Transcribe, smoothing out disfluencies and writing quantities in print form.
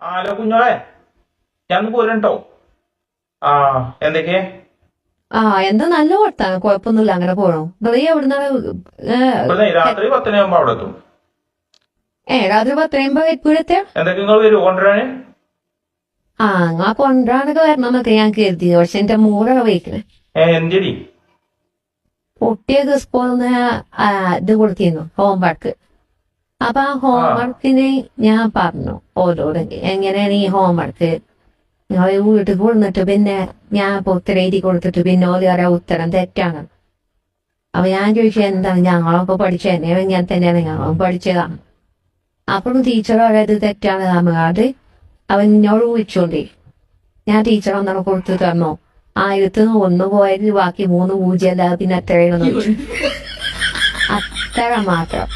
Hello കുഞ്ഞോളെ, ഞാൻ പോരണ്ടോ? ആ, എന്തൊക്കെ? എന്താ നല്ല വർത്താനം, കുഴപ്പമൊന്നുമില്ല, അങ്ങനെ പോണു. നീ എവിടുന്നാണ്? ഇവിടെ രാത്രി 10 അവിടെ എത്തും. രാത്രി 10:30 എപ്പോഴത്തെ? എന്തൊക്കെ നിങ്ങൾ വരൂ കൊണ്ടുവരാന്? അങ്ങാ കൊണ്ടുവരാനൊക്കെ വരണമെന്നൊക്കെ ഞാൻ കരുതി. പക്ഷെ എന്റെ മൂടൊക്കെ വയ്ക്കണേ. എന്തിടി? കുട്ടിയൊക്കെ സ്കൂളിൽ നിന്ന് ഇത് കൊടുത്തിരുന്നു, ഹോംവർക്ക്. അപ്പൊ ആ ഹോംവർക്കിന് ഞാൻ പറഞ്ഞു ഓരോട്, എങ്ങനെയാണ് ഈ ഹോംവർക്ക് നിങ്ങൾ വീട്ടിൽ കൊടുത്തിട്ട് പിന്നെ ഞാൻ ഉത്തരം എഴുതി കൊടുത്തിട്ട് പിന്നെ ഓരോ ഉത്തരം തെറ്റാണ്. അപ്പൊ ഞാൻ ചോദിച്ചു, എന്താണ് ഞങ്ങളൊക്കെ പഠിച്ചതന്നെ, ഇങ്ങനെ തന്നെയാണ് ഞങ്ങളും പഠിച്ചതാണ്. അപ്പോഴും ടീച്ചർ പറയുന്നത് തെറ്റാണ് നമ്മളത്. അവൻ എന്നോട് വിളിച്ചോണ്ടേ ഞാൻ ടീച്ചർ ഒന്നാണ് കൊടുത്തു തന്നോ, 1001 പോയത് ബാക്കി 3 പൂജ്യം അല്ലാതെ പിന്നെ എത്രയാണെന്ന് ചോദിച്ചു. അത്ര മാത്രം.